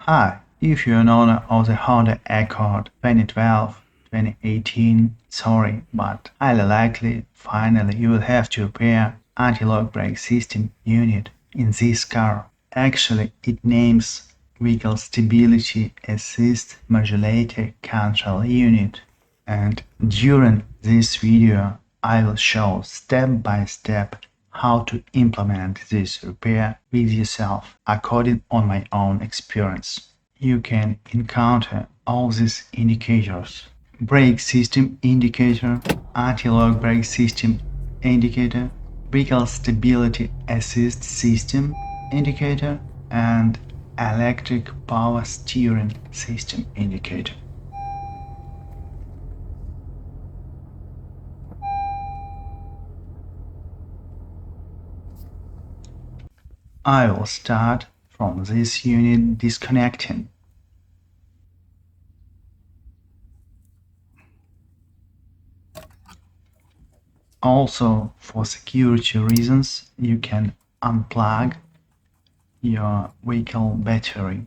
Hi, if you're an owner of the Honda Accord 2012-2018, sorry, but highly likely, finally you will have to repair anti-lock brake system unit in this car. Actually, it names Vehicle Stability Assist Modulator-Control Unit. And during this video, I will show step by step how to implement this repair with yourself according on my own experience. You can encounter all these indicators: brake system indicator, anti-lock brake system indicator, vehicle stability assist system indicator, and electric power steering system indicator. I will start from this unit disconnecting. Also, for security reasons, you can unplug your vehicle battery.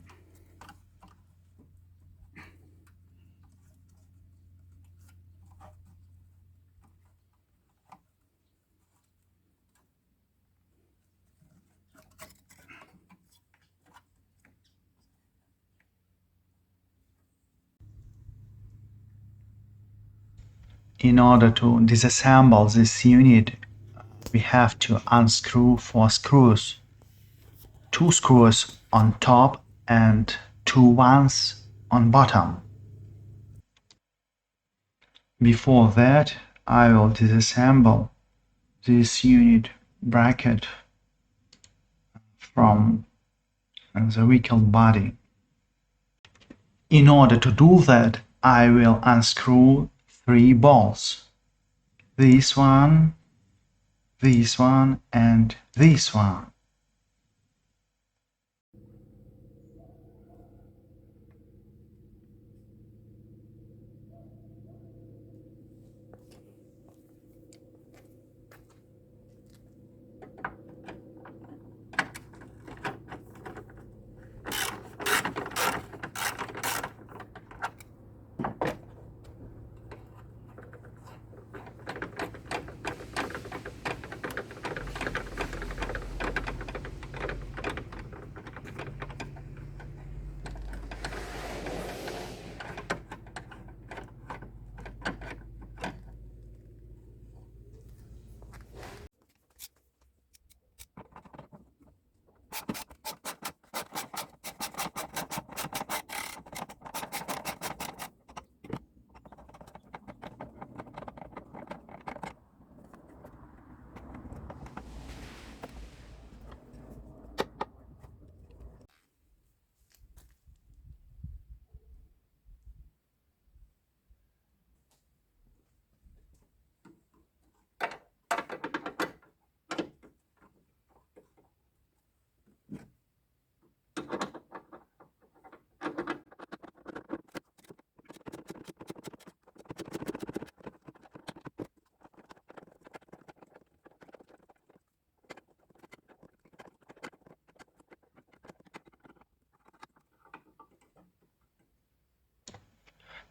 In order to disassemble this unit, we have to unscrew 4 screws. 2 screws on top and 2 ones on bottom. Before that, I will disassemble this unit bracket from the vehicle body. In order to do that, I will unscrew 3 bolts. This one, and this one.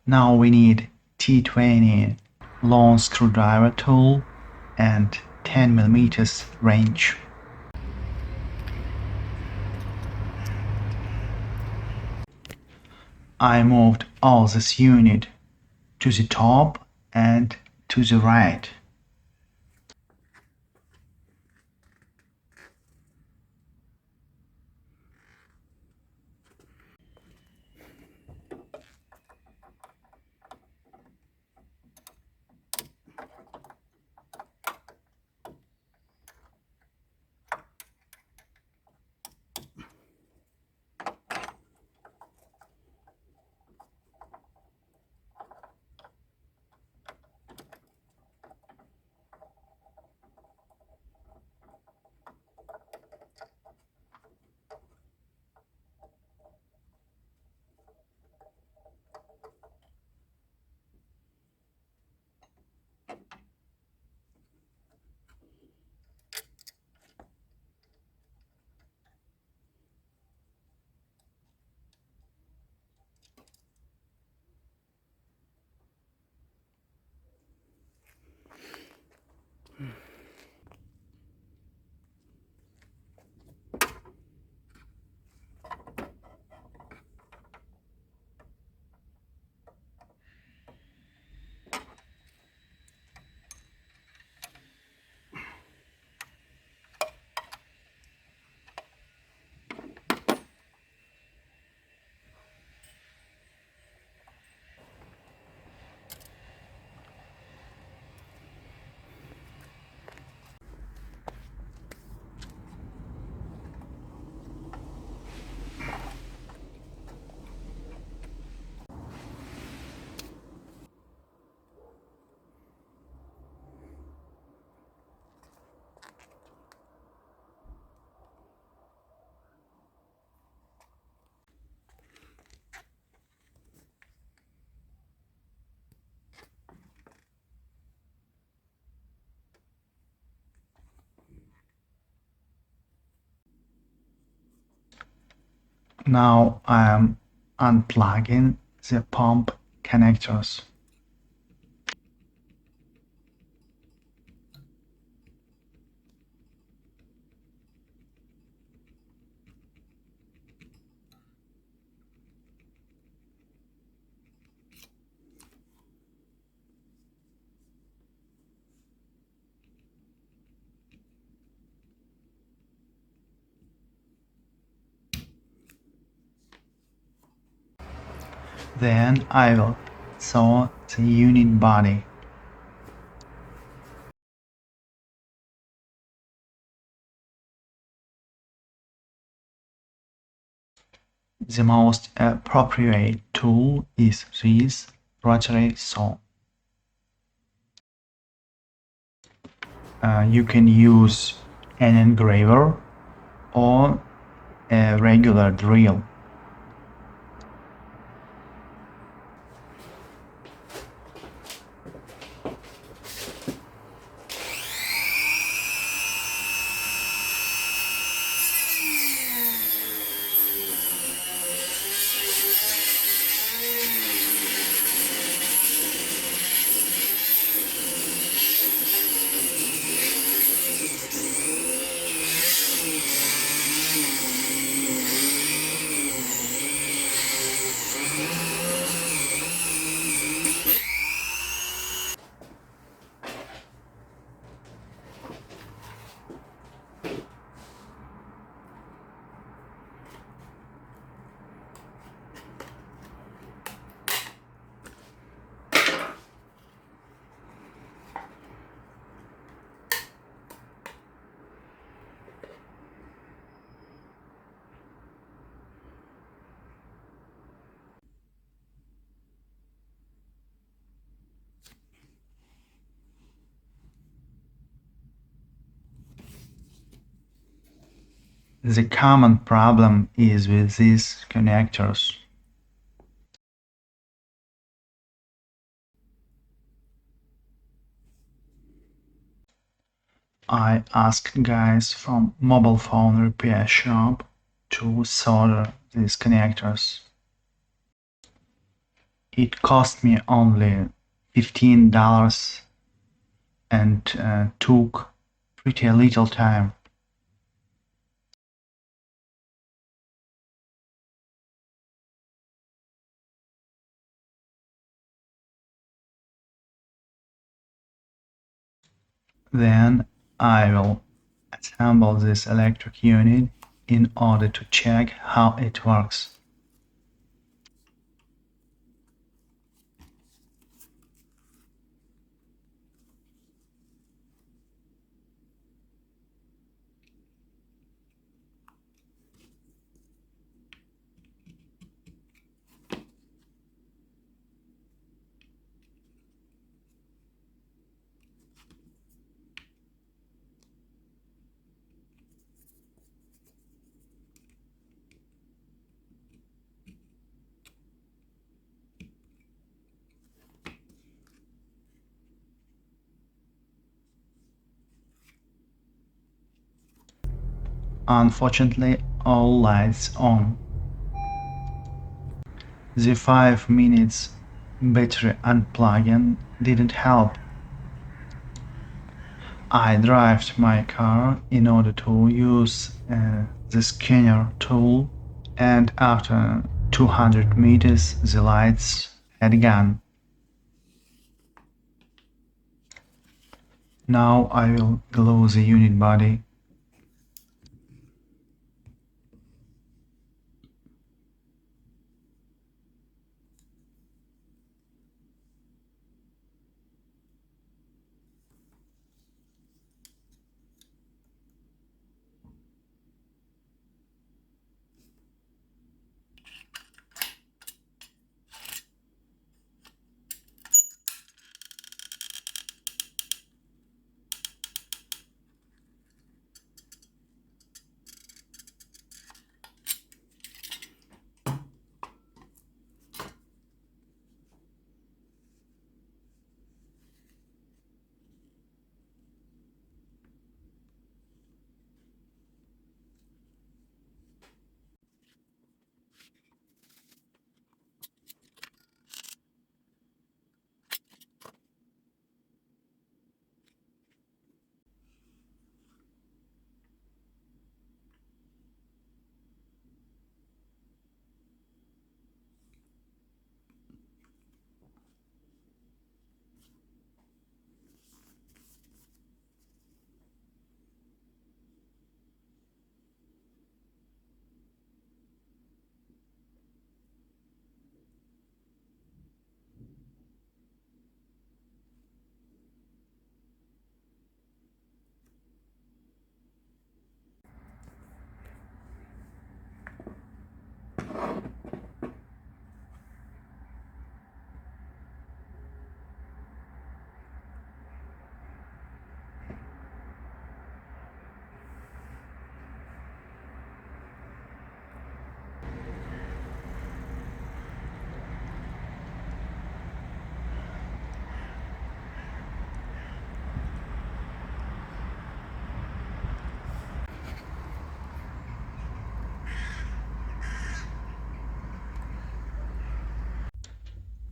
Now we need T20 long screwdriver tool and 10 mm wrench. I moved all this unit to the top and to the right. Now I am unplugging the pump connectors. Then I will saw the unit body. The most appropriate tool is this rotary saw. You can use an engraver or a regular drill. The common problem is with these connectors. I asked guys from mobile phone repair shop to solder these connectors. It cost me only $15 and took pretty little time. Then I will assemble this electric unit in order to check how it works. Unfortunately, all lights on. The 5 minutes battery unplugging didn't help. I drive my car in order to use the scanner tool, and after 200 meters the lights had gone. Now I will glue the unit body.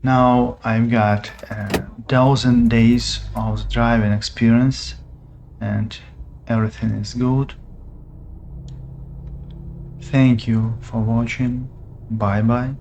Now I've got a dozen days of driving experience and everything is good. Thank you for watching. Bye bye.